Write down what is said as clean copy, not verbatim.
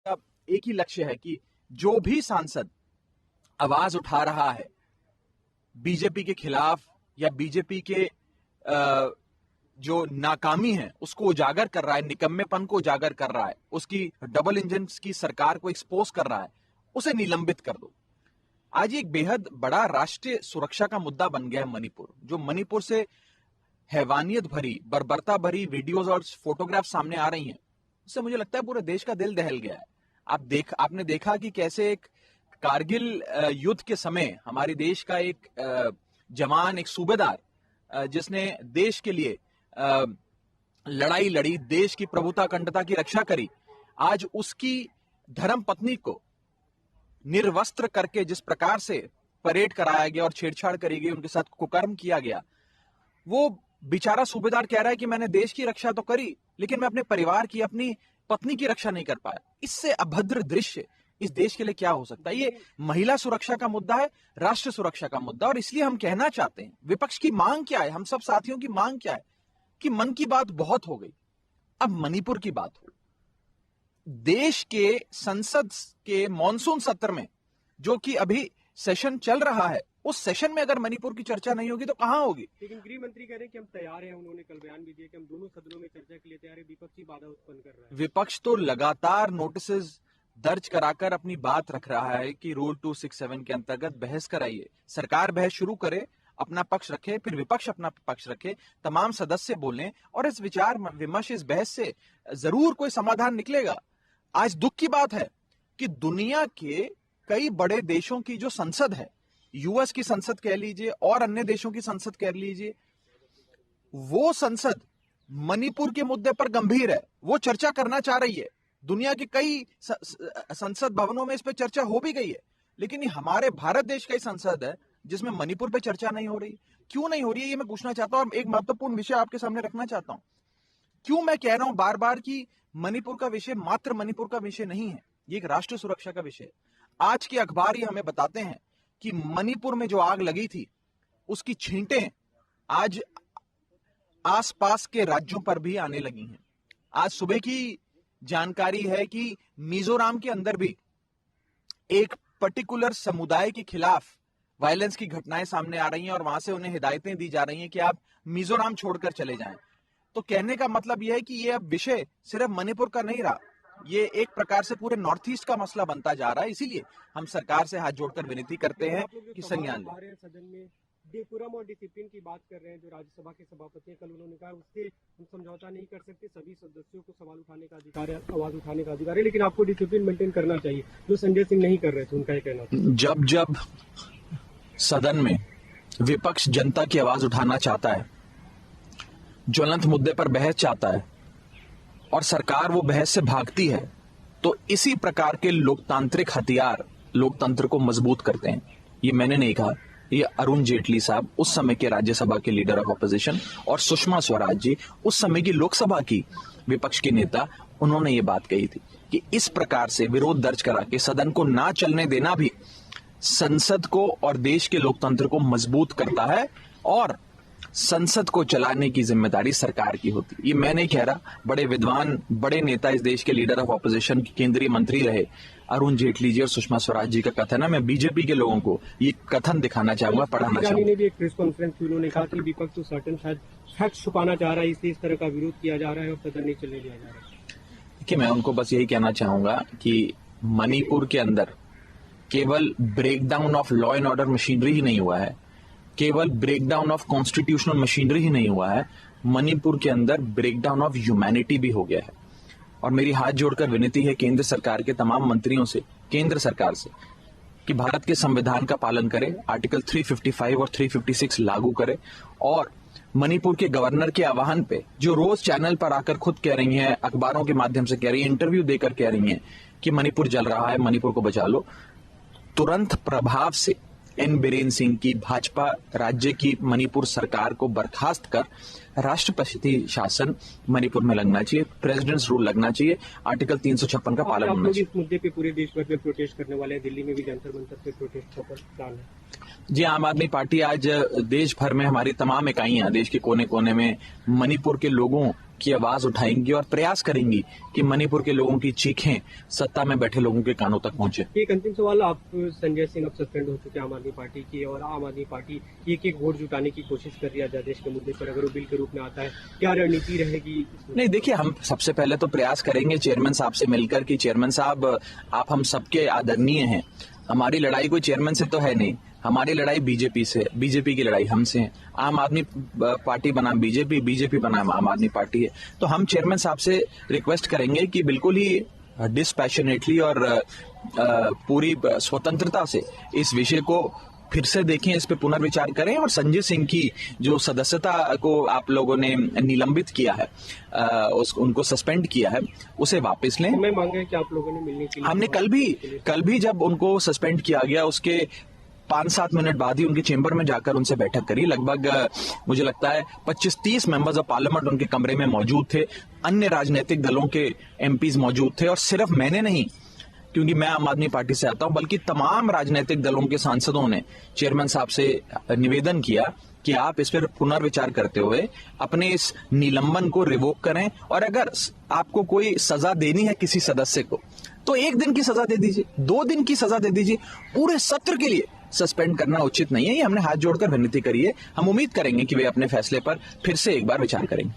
का एक ही लक्ष्य है कि जो भी सांसद आवाज उठा रहा है बीजेपी के खिलाफ या बीजेपी के जो नाकामी है उसको उजागर कर रहा है, निकम्मेपन को उजागर कर रहा है, उसकी डबल इंजन की सरकार को एक्सपोज कर रहा है, उसे निलंबित कर दो। आज एक बेहद बड़ा राष्ट्रीय सुरक्षा का मुद्दा बन गया है मणिपुर। जो मणिपुर से हैवानियत भरी, बर्बरता भरी वीडियोस और फोटोग्राफ सामने आ रही हैं, उससे मुझे लगता है पूरे देश का दिल दहल गया है। आपने देखा कि कैसे एक कारगिल युद्ध के समय हमारे देश का एक जवान, एक सूबेदार जिसने देश के लिए लड़ाई लड़ी, देश की प्रभुता अखंडता की रक्षा करी, आज उसकी धर्म पत्नी को निर्वस्त्र करके जिस प्रकार से परेड कराया गया और छेड़छाड़ करी गई, उनके साथ कुकर्म किया गया, वो बेचारा सूबेदार कह रहा है कि मैंने देश की रक्षा तो करी लेकिन मैं अपने परिवार की, अपनी पत्नी की रक्षा नहीं कर पाया। इससे अभद्र दृश्य इस देश के लिए क्या हो सकता है? ये महिला सुरक्षा का मुद्दा है, राष्ट्र सुरक्षा का मुद्दा। और इसलिए हम कहना चाहते हैं, विपक्ष की मांग क्या है, हम सब साथियों की मांग क्या है कि मन की बात बहुत हो गई, अब मणिपुर की बात हो। देश के संसद के मॉनसून सत्र में, जो कि अभी सेशन चल रहा है, उस सेशन में अगर मणिपुर की चर्चा नहीं होगी तो कहां होगी? लेकिन गृह मंत्री कह रहे हैं कि हम तैयार हैं, उन्होंने कल बयान भी दिया कि हम दोनों सदनों में चर्चा के लिए तैयार हैं, विपक्षी बाधा उत्पन्न कर रहा है। विपक्ष तो लगातार नोटिस दर्ज कराकर अपनी बात रख रहा है कि रूल 267 के अंतर्गत बहस कराइए, सरकार बहस शुरू करे, अपना पक्ष रखे, फिर विपक्ष अपना पक्ष रखे, तमाम सदस्य बोलें और इस विचार विमर्श, इस बहस से जरूर कोई समाधान निकलेगा। आज दुख की बात है कि दुनिया के कई बड़े देशों की जो संसद है, यूएस की संसद कह लीजिए और अन्य देशों की संसद कह लीजिए, वो संसद मणिपुर के मुद्दे पर गंभीर है, वो चर्चा करना चाह रही है। दुनिया के कई संसद भवनों में इस पर चर्चा हो भी गई है, लेकिन ये हमारे भारत देश का ही संसद है जिसमें मणिपुर पे चर्चा नहीं हो रही। क्यों नहीं हो रही है ये मैं पूछना चाहता हूं। एक महत्वपूर्ण विषय आपके सामने रखना चाहता हूं। क्यों मैं कह रहा हूं बार बार कि मणिपुर का विषय मात्र मणिपुर का विषय नहीं है, ये एक राष्ट्रीय सुरक्षा का विषय है। आज के अखबार ही हमें बताते हैं कि मणिपुर में जो आग लगी थी उसकी छींटें आज आसपास के राज्यों पर भी आने लगी हैं। आज सुबह की जानकारी है कि मिजोरम के अंदर भी एक पर्टिकुलर समुदाय के खिलाफ वायलेंस की घटनाएं सामने आ रही हैं और वहां से उन्हें हिदायतें दी जा रही हैं कि आप मिजोरम छोड़कर चले जाएं। तो कहने का मतलब यह है कि यह अब विषय सिर्फ मणिपुर का नहीं रहा, ये एक प्रकार से पूरे नॉर्थ ईस्ट का मसला बनता जा रहा है। इसीलिए हम सरकार से हाथ जोड़कर विनती करते हैं कि संज्ञान लें। सदन में डेकोरम और डिसिप्लिन की बात कर रहे हैं, जो राज्यसभा के सभापति कल उन्होंने कहा उससे हम समझौता नहीं कर सकते, सभी सदस्यों को सवाल उठाने का अधिकार है, आवाज उठाने का अधिकार है, लेकिन आपको डिसिप्लिन मेंटेन करना चाहिए, जो संजय सिंह नहीं कर रहे थे, उनका ये कहना था। जब जब सदन में विपक्ष जनता की आवाज उठाना चाहता है, ज्वलंत मुद्दे पर बहस चाहता है और सरकार वो बहस से भागती है, तो इसी प्रकार के लोकतांत्रिक हथियार लोकतंत्र को मजबूत करते हैं। ये मैंने नहीं कहा, ये अरुण जेटली साहब, उस समय के राज्यसभा के लीडर ऑफ ऑपोजिशन, और सुषमा स्वराज जी, उस समय की लोकसभा की विपक्ष के नेता, उन्होंने ये बात कही थी कि इस प्रकार से विरोध दर्ज करा के सदन को ना चलने देना भी संसद को और देश के लोकतंत्र को मजबूत करता है और संसद को चलाने की जिम्मेदारी सरकार की होती है। ये मैं नहीं कह रहा, बड़े विद्वान, बड़े नेता, इस देश के लीडर ऑफ ऑपोजिशन, केंद्रीय मंत्री रहे अरुण जेटली जी और सुषमा स्वराज जी का कथन है। मैं बीजेपी के लोगों को ये कथन दिखाना चाहूंगा, पढ़ाना चाहूंगा। ने भी एक प्रेस कॉन्फ्रेंस की, उन्होंने कहा कि विपक्ष तो सर्टेन शायद फैक्ट छुपाना चाह रहा है, इसलिए इस तरह का विरोध किया जा रहा है और सदन नहीं चलने दिया जा रहा है। देखिए, मैं उनको बस यही कहना चाहूंगा कि मणिपुर के अंदर केवल breakdown of law and order machinery ही नहीं हुआ है, केवल ब्रेकडाउन ऑफ कॉन्स्टिट्यूशनल मशीनरी ही नहीं हुआ है, मणिपुर के अंदर ब्रेकडाउन ऑफ ह्यूमैनिटी भी हो गया है। और मेरी हाथ जोड़कर विनती है केंद्र सरकार के तमाम मंत्रियों से, केंद्र सरकार से, कि भारत के संविधान का पालन करे, आर्टिकल 355 और 356 लागू करे और मणिपुर के गवर्नर के आह्वान पे, जो रोज चैनल पर आकर खुद कह रही हैं, अखबारों के माध्यम से कह रही हैं, इंटरव्यू देकर कह रही हैं कि मणिपुर जल रहा है, मणिपुर को बचा लो, तुरंत प्रभाव से एन बीरेन सिंह की भाजपा राज्य की मणिपुर सरकार को बर्खास्त कर राष्ट्रपति शासन मणिपुर में लगना चाहिए, प्रेसिडेंट्स रूल लगना चाहिए, आर्टिकल 356 का पालन होना चाहिए। इस मुद्दे पे पूरे देश भर में प्रोटेस्ट करने वाले हैं, दिल्ली में भी जंतर मंतर पे प्रोटेस्ट का प्लान है। जी, आम आदमी पार्टी आज देश भर में, हमारी तमाम इकाइयां देश के कोने कोने में मणिपुर के लोगों की आवाज उठाएंगी और प्रयास करेंगी कि मणिपुर के लोगों की चीखें सत्ता में बैठे लोगों के कानों तक पहुंचे। एक अंतिम सवाल, आप संजय सिंह अब सस्पेंड हो चुके हैं आम आदमी पार्टी की, और आम आदमी पार्टी एक वोट जुटाने की कोशिश कर रही है अध्यादेश के मुद्दे पर, अगर वो बिल के रूप में आता है, क्या रणनीति रहेगी? नहीं, देखिए, हम सबसे पहले तो प्रयास करेंगे चेयरमैन साहब से मिलकर कि चेयरमैन साहब, आप हम सबके आदरणीय हैं, हमारी लड़ाई कोई चेयरमैन से तो है नहीं, हमारी लड़ाई बीजेपी से, बीजेपी की लड़ाई हमसे है। आम आदमी पार्टी बनाम बीजेपी, बीजेपी बनाम आम आदमी पार्टी है। तो हम चेयरमैन साहब से रिक्वेस्ट करेंगे कि बिल्कुल ही डिस्पैशनेटली और पूरी स्वतंत्रता से इस विषय को फिर से देखें, इस पे पुनर्विचार करें और संजय सिंह की जो सदस्यता को आप लोगों ने निलंबित किया है, उनको सस्पेंड किया है, उसे वापस लें। मैं मांग रहा कि आप लोगों ने मिलने के लिए, हमने कल भी जब उनको सस्पेंड किया गया उसके 5-7 मिनट बाद ही उनके चेंबर में जाकर उनसे बैठक करी। लगभग मुझे लगता है 25-30 मेंबर्स ऑफ पार्लियामेंट उनके कमरे में मौजूद थे, अन्य राजनीतिक दलों के एमपीज मौजूद थे, और सिर्फ मैंने नहीं, क्योंकि मैं आम आदमी पार्टी से आता हूं, बल्कि तमाम राजनीतिक दलों के सांसदों ने चेयरमैन साहब से निवेदन किया कि आप इस पर पुनर्विचार करते हुए अपने इस निलंबन को रिवोक करें, और अगर आपको कोई सजा देनी है किसी सदस्य को तो 1 दिन की सजा दे दीजिए, 2 दिन की सजा दे दीजिए, पूरे सत्र के लिए सस्पेंड करना उचित नहीं है। ये हमने हाथ जोड़कर विनती करी है। हम उम्मीद करेंगे कि वे अपने फैसले पर फिर से एक बार विचार करेंगे।